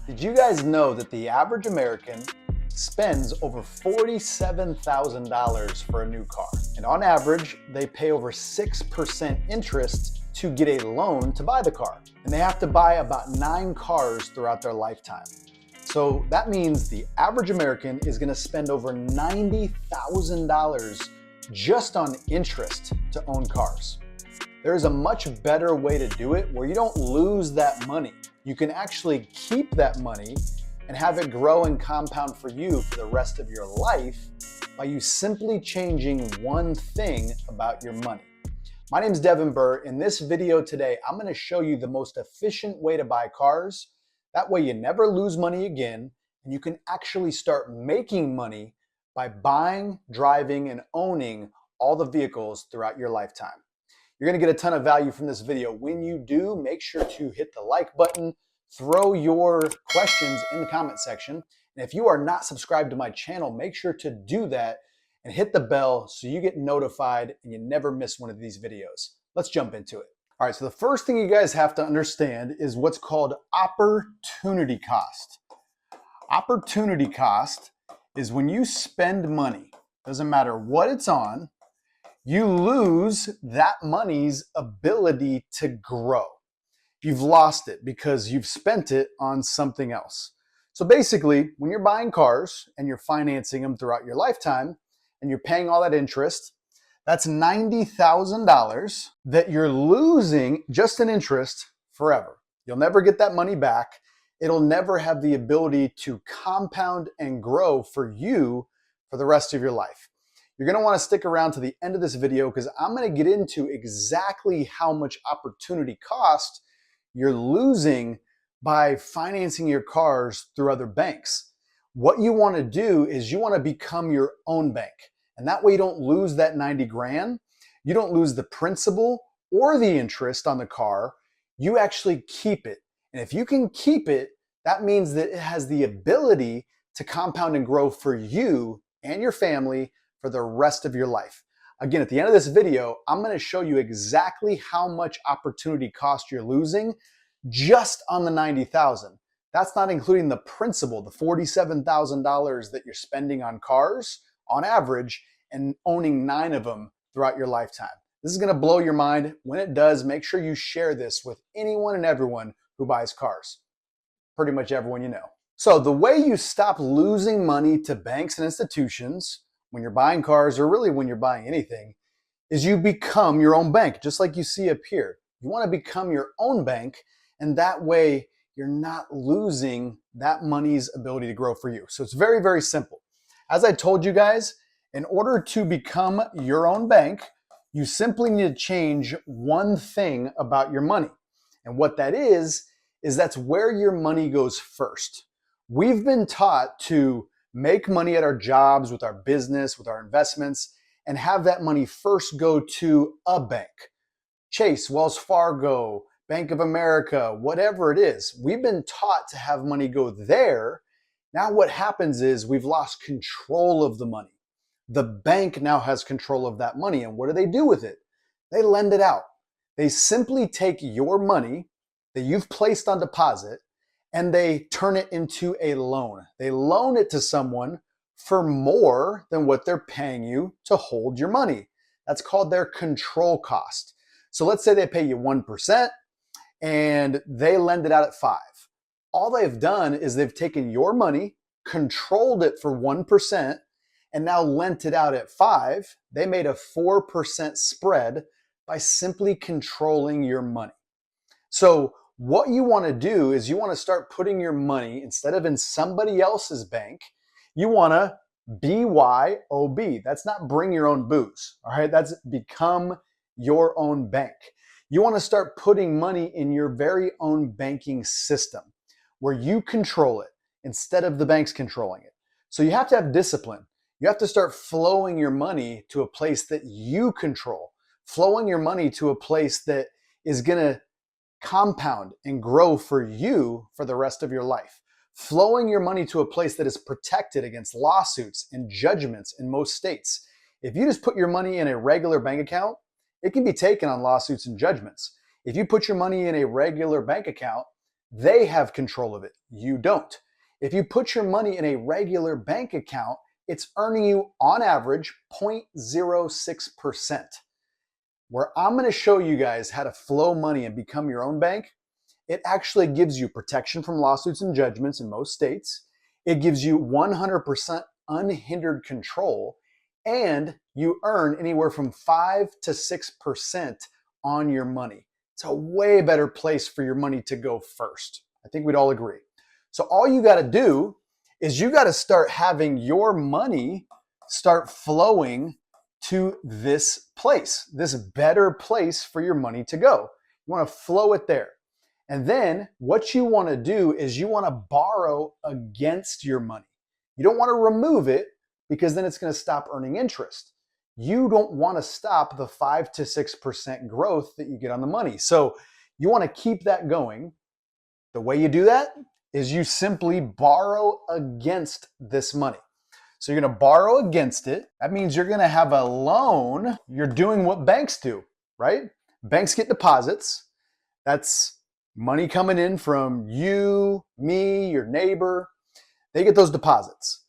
Did you guys know that the average American spends over $47,000 for a new car? And on average, they pay over 6% interest to get a loan to buy the car. And they have to buy about 9 cars throughout their lifetime. So that means the average American is going to spend over $90,000 just on interest to own cars. There's a much better way to do it where you don't lose that money. You can actually keep that money and have it grow and compound for you for the rest of your life by you simply changing one thing about your money. My name is Devin Burr. In this video today, I'm going to show you the most efficient way to buy cars. That way you never lose money again, and you can actually start making money by buying, driving, and owning all the vehicles throughout your lifetime. You're going to get a ton of value from this video. When you do, make sure to hit the like button, throw your questions in the comment section. And if you are not subscribed to my channel, make sure to do that and hit the bell so you get notified and you never miss one of these videos. Let's jump into it. All right, so the first thing you guys have to understand is what's called opportunity cost. Opportunity cost is when you spend money, doesn't matter what it's on, you lose that money's ability to grow. You've lost it because you've spent it on something else. So basically, when you're buying cars and you're financing them throughout your lifetime and you're paying all that interest, that's $90,000 that you're losing just in interest forever. You'll never get that money back. It'll never have the ability to compound and grow for you for the rest of your life. You're going to want to stick around to the end of this video because I'm going to get into exactly how much opportunity cost you're losing by financing your cars through other banks. What you want to do is you want to become your own bank. And that way you don't lose that 90 grand. You don't lose the principal or the interest on the car. You actually keep it. And if you can keep it, that means that it has the ability to compound and grow for you and your family for the rest of your life. Again, at the end of this video, I'm going to show you exactly how much opportunity cost you're losing just on the $90,000. That's not including the principal, the $47,000 that you're spending on cars on average and owning 9 of them throughout your lifetime. This is going to blow your mind. When it does, make sure you share this with anyone and everyone who buys cars. Pretty much everyone you know. So the way you stop losing money to banks and institutions when you're buying cars, or really when you're buying anything, is you become your own bank, just like you see up here. You want to become your own bank, and that way you're not losing that money's ability to grow for you. So it's very, very simple. As I told you guys, in order to become your own bank, you simply need to change one thing about your money. And what that is that's where your money goes first. We've been taught to make money at our jobs, with our business, with our investments, and have that money first go to a bank. Chase, Wells Fargo, Bank of America, whatever it is. We've been taught to have money go there. Now what happens is we've lost control of the money. The bank now has control of that money, and what do they do with it? They lend it out. They simply take your money that you've placed on deposit and they turn it into a loan. They loan it to someone for more than what they're paying you to hold your money. That's called their control cost. So let's say they pay you 1% and they lend it out at 5%. All they've done is they've taken your money, controlled it for 1%, and now lent it out at 5%. They made a 4% spread by simply controlling your money. So what you want to do is you want to start putting your money, instead of in somebody else's bank, you want to BYOB. That's not bring your own booze. All right. That's become your own bank. You want to start putting money in your very own banking system where you control it instead of the banks controlling it. So you have to have discipline. You have to start flowing your money to a place that you control, flowing your money to a place that is going to compound and grow for you for the rest of your life. Flowing your money to a place that is protected against lawsuits and judgments in most states. If you just put your money in a regular bank account, it can be taken on lawsuits and judgments. If you put your money in a regular bank account, They have control of it. You don't. If you put your money in a regular bank account, it's earning you on average 0.06%. Where I'm going to show you guys how to flow money and become your own bank, it actually gives you protection from lawsuits and judgments in most states. It gives you 100% unhindered control, and you earn anywhere from 5 to 6% on your money. It's a way better place for your money to go first. I think we'd all agree. So all you got to do is you got to start having your money start flowing to this place, this better place for your money to go. You want to flow it there. And then what you want to do is you want to borrow against your money. You don't want to remove it because then it's going to stop earning interest. You don't want to stop the 5 to 6% growth that you get on the money. So you want to keep that going. The way you do that is you simply borrow against this money. So you're going to borrow against it. That means you're going to have a loan. You're doing what banks do, right? Banks get deposits. That's money coming in from you, me, your neighbor. They get those deposits.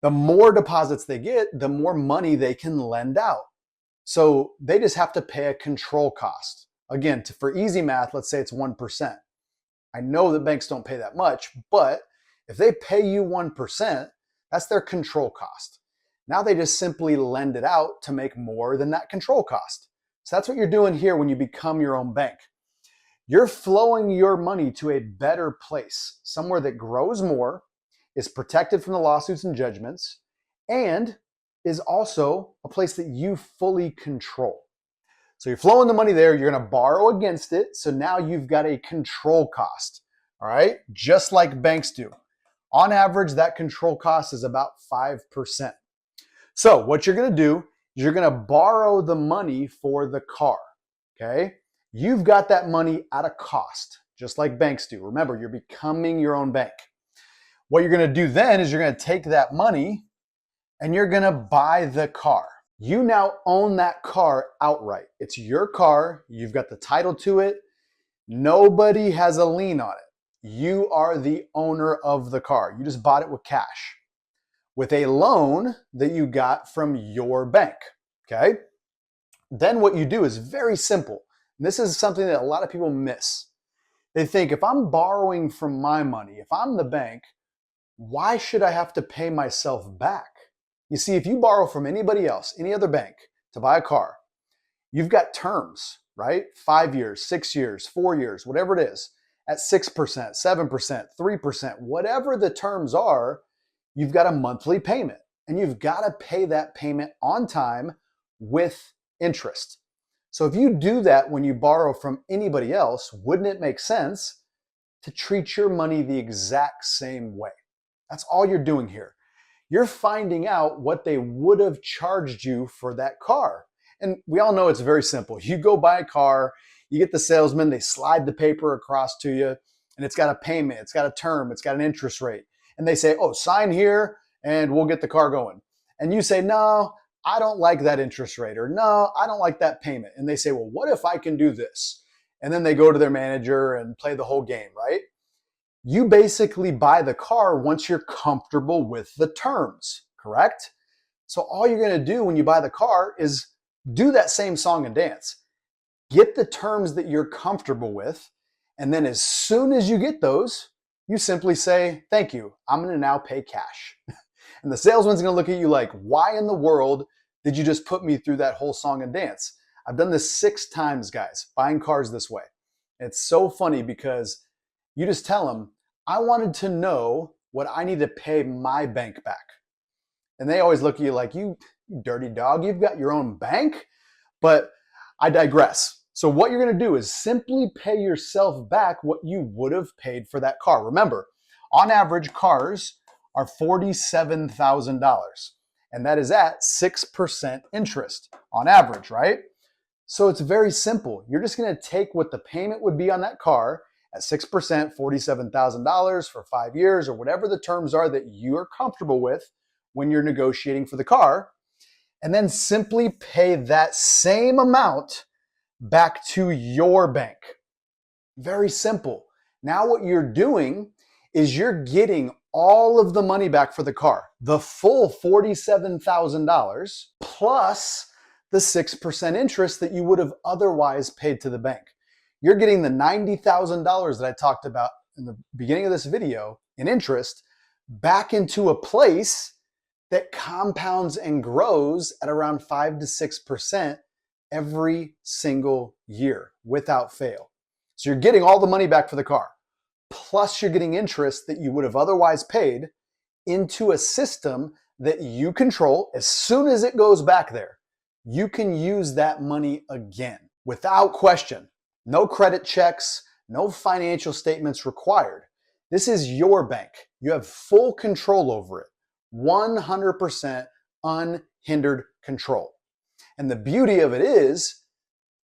The more deposits they get, the more money they can lend out. So they just have to pay a control cost. Again, for easy math, let's say it's 1%. I know that banks don't pay that much, but if they pay you 1%, that's their control cost. Now they just simply lend it out to make more than that control cost. So that's what you're doing here when you become your own bank. You're flowing your money to a better place, somewhere that grows more, is protected from the lawsuits and judgments, and is also a place that you fully control. So you're flowing the money there, you're going to borrow against it, so now you've got a control cost, all right? Just like banks do. On average, that control cost is about 5%. So what you're going to do is you're going to borrow the money for the car, okay? You've got that money at a cost, just like banks do. Remember, you're becoming your own bank. What you're going to do then is you're going to take that money and you're going to buy the car. You now own that car outright. It's your car. You've got the title to it. Nobody has a lien on it. You are the owner of the car. You just bought it with cash, with a loan that you got from your bank, okay? Then what you do is very simple. This is something that a lot of people miss. They think, if I'm borrowing from my money, if I'm the bank, why should I have to pay myself back? You see, if you borrow from anybody else, any other bank, to buy a car, you've got terms, right? 5 years, 6 years, 4 years, whatever it is, at 6%, 7%, 3%, whatever the terms are, you've got a monthly payment, and you've got to pay that payment on time with interest. So if you do that when you borrow from anybody else, wouldn't it make sense to treat your money the exact same way? That's all you're doing here. You're finding out what they would have charged you for that car. And we all know it's very simple. You go buy a car, you get the salesman, they slide the paper across to you, and it's got a payment, it's got a term, it's got an interest rate. And they say, oh, sign here and we'll get the car going. And you say, no, I don't like that interest rate, or no, I don't like that payment. And they say, well, what if I can do this? And then they go to their manager and play the whole game, right? You basically buy the car once you're comfortable with the terms, correct? So all you're going to do when you buy the car is do that same song and dance. Get the terms that you're comfortable with, and then as soon as you get those, you simply say, thank you, I'm going to now pay cash. And the salesman's going to look at you like, why in the world did you just put me through that whole song and dance? I've done this 6 times, guys, buying cars this way. It's so funny because you just tell them, I wanted to know what I need to pay my bank back. And they always look at you like, you dirty dog, you've got your own bank? But I digress. So what you're going to do is simply pay yourself back what you would have paid for that car. Remember, on average, cars are $47,000. And that is at 6% interest on average, right? So it's very simple. You're just going to take what the payment would be on that car at 6%, $47,000 for 5 years, or whatever the terms are that you're comfortable with when you're negotiating for the car, and then simply pay that same amount back to your bank. Very simple. Now what you're doing is you're getting all of the money back for the car, the full $47,000 plus the 6% interest that you would have otherwise paid to the bank. You're getting the $90,000 that I talked about in the beginning of this video in interest back into a place that compounds and grows at around 5 to 6% every single year without fail. So you're getting all the money back for the car, plus you're getting interest that you would have otherwise paid into a system that you control. As soon as it goes back there, you can use that money again without question. No credit checks, no financial statements required. This is your bank. You have full control over it. 100% unhindered control. And the beauty of it is,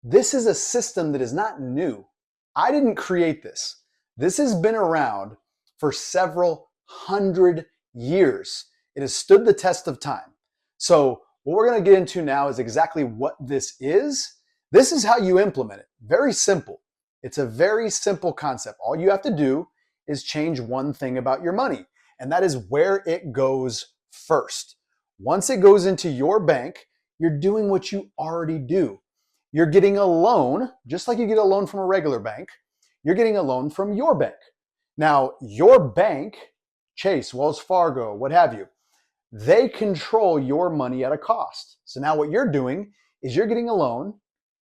this is a system that is not new. I didn't create this. This has been around for several hundred years. It has stood the test of time. So what we're going to get into now is exactly what this is. This is how you implement it. Very simple. It's a very simple concept. All you have to do is change one thing about your money, and that is where it goes first. Once it goes into your bank, you're doing what you already do. You're getting a loan, just like you get a loan from a regular bank. You're getting a loan from your bank. Now, your bank, Chase, Wells Fargo, what have you, they control your money at a cost. So now what you're doing is you're getting a loan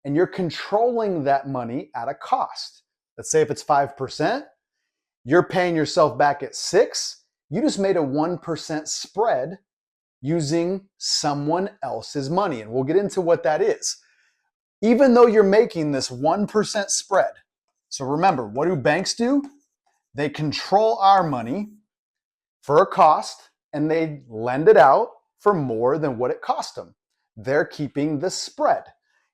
and you're controlling that money at a cost. Let's say if it's 5%, you're paying yourself back at 6%. You just made a 1% spread using someone else's money. And we'll get into what that is. Even though you're making this 1% spread. So remember, what do banks do? They control our money for a cost and they lend it out for more than what it cost them. They're keeping the spread.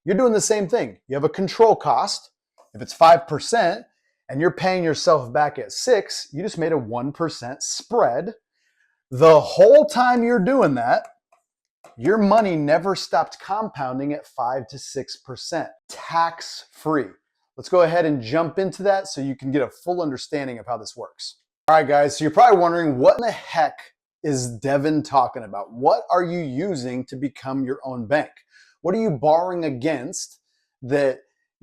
You're doing the same thing. You have a control cost. If it's 5% and you're paying yourself back at 6%, you just made a 1% spread. The whole time you're doing that, your money never stopped compounding at 5 to 6%, tax-free. Let's go ahead and jump into that so you can get a full understanding of how this works. All right, guys, so you're probably wondering, what in the heck is Devin talking about? What are you using to become your own bank? What are you borrowing against that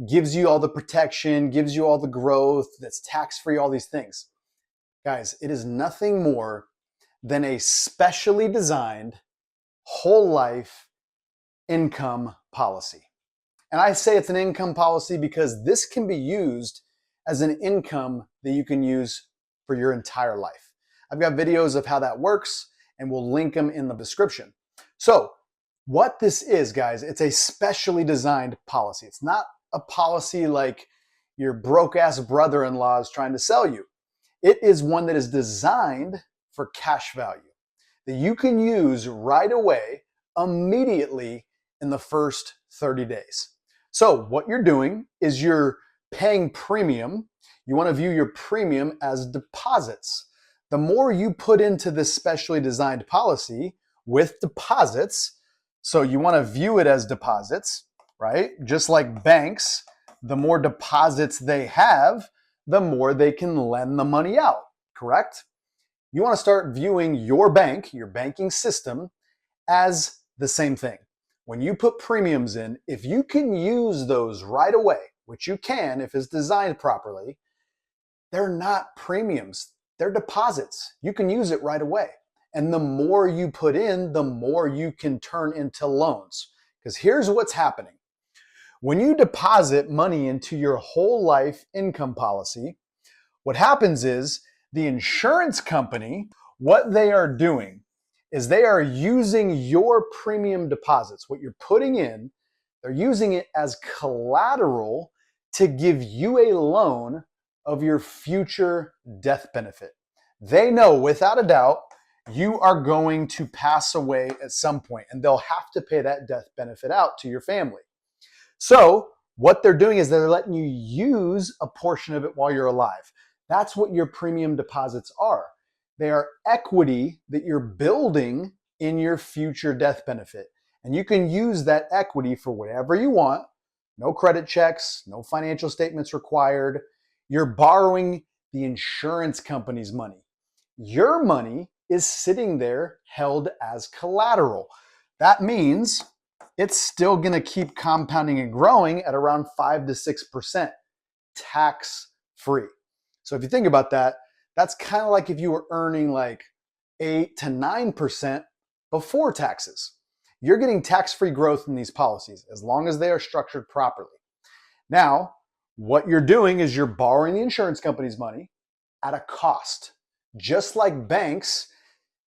gives you all the protection, gives you all the growth, that's tax-free, all these things? Guys, it is nothing more than a specially designed whole life income policy. And I say it's an income policy because this can be used as an income that you can use for your entire life. I've got videos of how that works and we'll link them in the description. So what this is, guys, it's a specially designed policy. It's not a policy like your broke-ass brother-in-law is trying to sell you. It is one that is designed for cash value that you can use right away, immediately in the first 30 days. So what you're doing is you're paying premium. You want to view your premium as deposits. The more you put into this specially designed policy with deposits, so you want to view it as deposits, right? Just like banks, the more deposits they have, the more they can lend the money out, correct? You want to start viewing your bank, your banking system, as the same thing. When you put premiums in, if you can use those right away, which you can if it's designed properly, they're not premiums, they're deposits. You can use it right away. And the more you put in, the more you can turn into loans. Because here's what's happening. When you deposit money into your whole life income policy, what happens is the insurance company, what they are doing is they are using your premium deposits, what you're putting in, they're using it as collateral to give you a loan of your future death benefit. They know without a doubt you are going to pass away at some point and they'll have to pay that death benefit out to your family. So what they're doing is they're letting you use a portion of it while you're alive. That's what your premium deposits are. They are equity that you're building in your future death benefit. And you can use that equity for whatever you want. No credit checks, no financial statements required. You're borrowing the insurance company's money. Your money is sitting there held as collateral. That means it's still going to keep compounding and growing at around 5 to 6% tax free. So if you think about that, that's kind of like if you were earning like 8 to 9% before taxes. You're getting tax-free growth in these policies as long as they are structured properly. Now, what you're doing is you're borrowing the insurance company's money at a cost, just like banks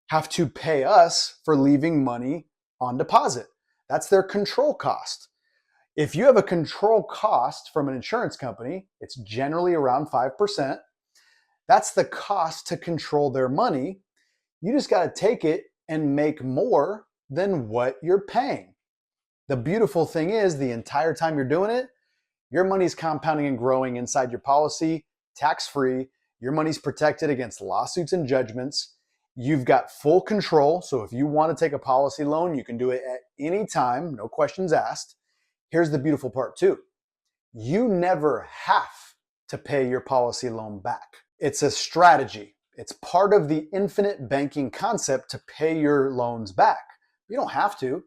have to pay us for leaving money on deposit. That's their control cost. If you have a control cost from an insurance company, it's generally around 5%. That's the cost to control their money. You just got to take it and make more than what you're paying. The beautiful thing is, the entire time you're doing it, your money's compounding and growing inside your policy, tax-free. Your money's protected against lawsuits and judgments. You've got full control. So if you want to take a policy loan, you can do it at any time, no questions asked. Here's the beautiful part too. You never have to pay your policy loan back. It's a strategy. It's part of the infinite banking concept to pay your loans back. You don't have to.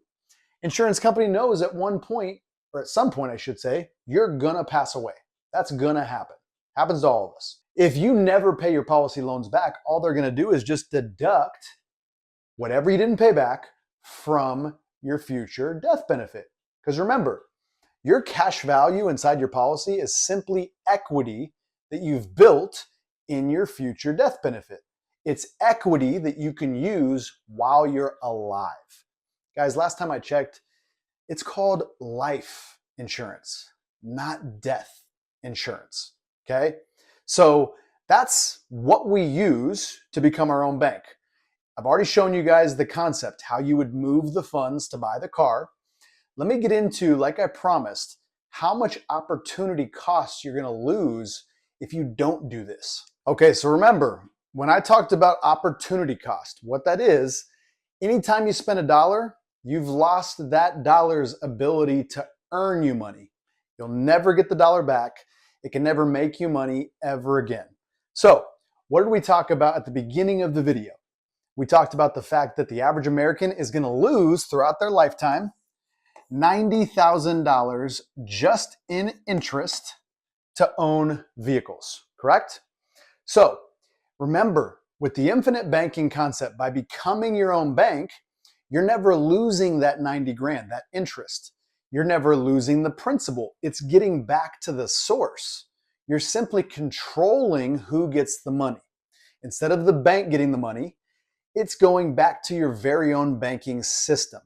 Insurance company knows at one point, or at some point I should say, you're gonna pass away. That's gonna happen. Happens to all of us. If you never pay your policy loans back, all they're gonna do is just deduct whatever you didn't pay back from your future death benefit. Because remember, your cash value inside your policy is simply equity that you've built in your future death benefit. It's equity that you can use while you're alive. Guys, last time I checked, it's called life insurance, not death insurance, okay? So that's what we use to become our own bank. I've already shown you guys the concept, how you would move the funds to buy the car. Let me get into, like I promised, how much opportunity costs you're gonna lose if you don't do this. Okay, so remember, when I talked about opportunity cost, what that is, anytime you spend $1, you've lost that dollar's ability to earn you money. You'll never get the dollar back. It can never make you money ever again. So, what did we talk about at the beginning of the video? We talked about the fact that the average American is gonna lose throughout their lifetime $90,000 just in interest to own vehicles, correct? So remember, with the infinite banking concept, by becoming your own bank, you're never losing that 90 grand, that interest. You're never losing the principal. It's getting back to the source. You're simply controlling who gets the money. Instead of the bank getting the money, it's going back to your very own banking system.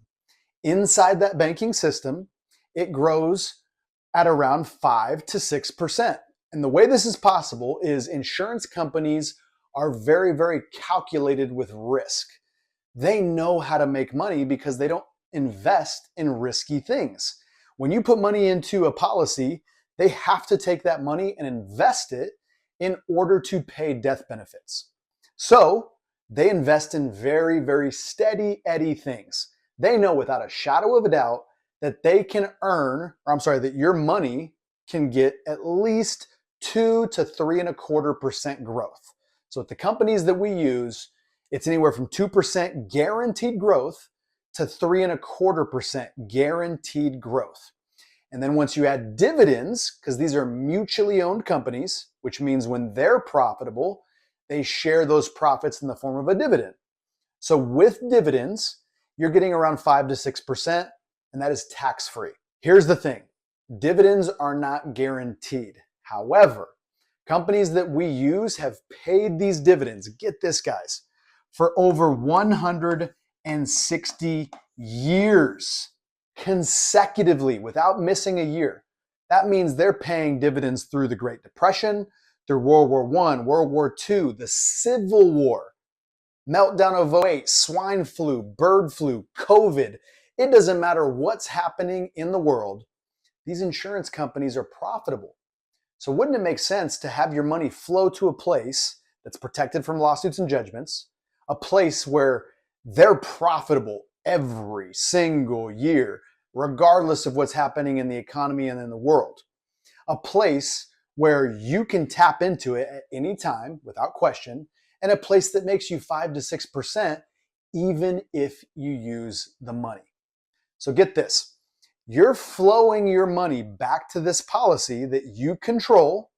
Inside that banking system, it grows at around 5 to 6%. And the way this is possible is insurance companies are very, very calculated with risk. They know how to make money because they don't invest in risky things. When you put money into a policy, they have to take that money and invest it in order to pay death benefits. So they invest in very, very steady Eddie things. They know without a shadow of a doubt that they can earn, that your money can get at least 2 to 3.25% growth. So with the companies that we use, it's anywhere from 2% guaranteed growth to 3.25% guaranteed growth. And then once you add dividends, because these are mutually owned companies, which means when they're profitable, they share those profits in the form of a dividend. So with dividends, you're getting around 5 to 6%, and that is tax-free. Here's the thing. Dividends are not guaranteed. However, companies that we use have paid these dividends, get this guys, for over 160 years consecutively without missing a year. That means they're paying dividends through the Great Depression, through World War I, World War II, the Civil War, meltdown of '08, swine flu, bird flu, COVID. It doesn't matter what's happening in the world. These insurance companies are profitable. So wouldn't it make sense to have your money flow to a place that's protected from lawsuits and judgments, a place where they're profitable every single year, regardless of what's happening in the economy and in the world, a place where you can tap into it at any time without question, and a place that makes you 5 to 6% even if you use the money. So get this, you're flowing your money back to this policy that you control.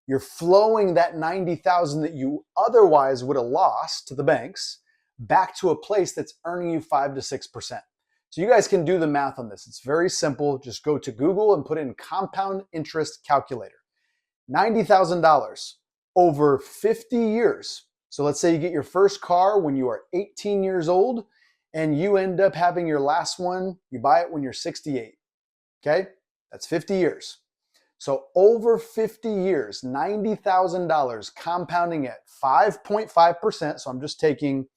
You're flowing that $90,000 that you otherwise would have lost to the banks back to a place that's earning you 5 to 6%. So you guys can do the math on this. It's very simple. Just go to Google and put in compound interest calculator. $90,000 over 50 years. So let's say you get your first car when you are 18 years old and you end up having your last one, you buy it when you're 68. Okay? That's 50 years. So over 50 years, $90,000 compounding at 5.5%. So I'm just taking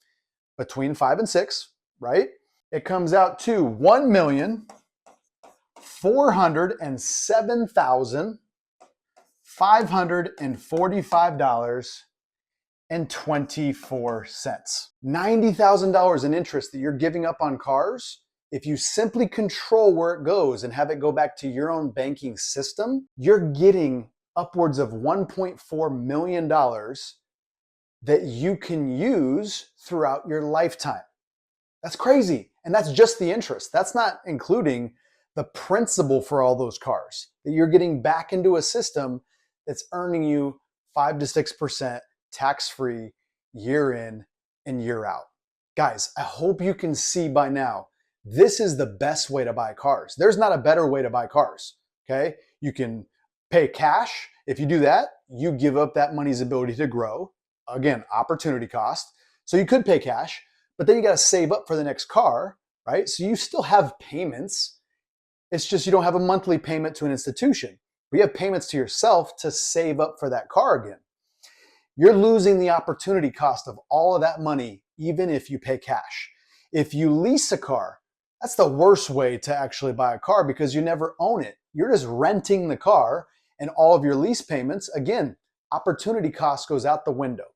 between 5 and 6, right? It comes out to $1,407,545.24. $90,000 in interest that you're giving up on cars. If you simply control where it goes and have it go back to your own banking system, you're getting upwards of $1.4 million that you can use throughout your lifetime. That's crazy. And that's just the interest. That's not including the principal for all those cars that you're getting back into a system that's earning you 5 to 6% tax-free year in and year out. Guys, I hope you can see by now, this is the best way to buy cars. There's not a better way to buy cars, okay? You can pay cash. If you do that, you give up that money's ability to grow. Again, opportunity cost. So you could pay cash, but then you got to save up for the next car, right? So you still have payments. It's just you don't have a monthly payment to an institution. You have payments to yourself to save up for that car again. You're losing the opportunity cost of all of that money, even if you pay cash. If you lease a car, that's the worst way to actually buy a car because you never own it. You're just renting the car and all of your lease payments, again, opportunity cost goes out the window.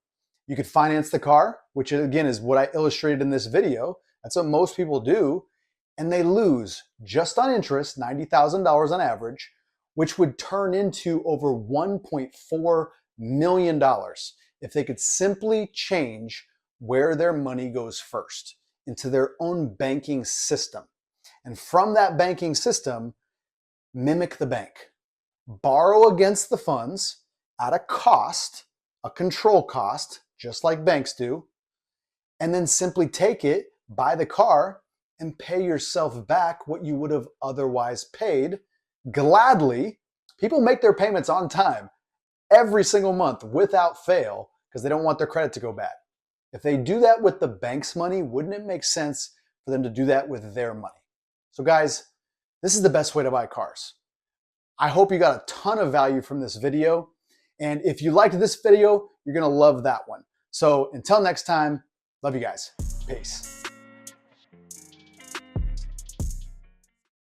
You could finance the car, which again is what I illustrated in this video. That's what most people do. And they lose just on interest, $90,000 on average, which would turn into over $1.4 million if they could simply change where their money goes first, into their own banking system. And from that banking system, mimic the bank. Borrow against the funds at a cost, a control cost, just like banks do, and then simply take it, buy the car, and pay yourself back what you would have otherwise paid gladly. People make their payments on time every single month without fail because they don't want their credit to go bad. If they do that with the bank's money, wouldn't it make sense for them to do that with their money? So guys, this is the best way to buy cars. I hope you got a ton of value from this video. And if you liked this video, you're going to love that one. So until next time, love you guys. Peace.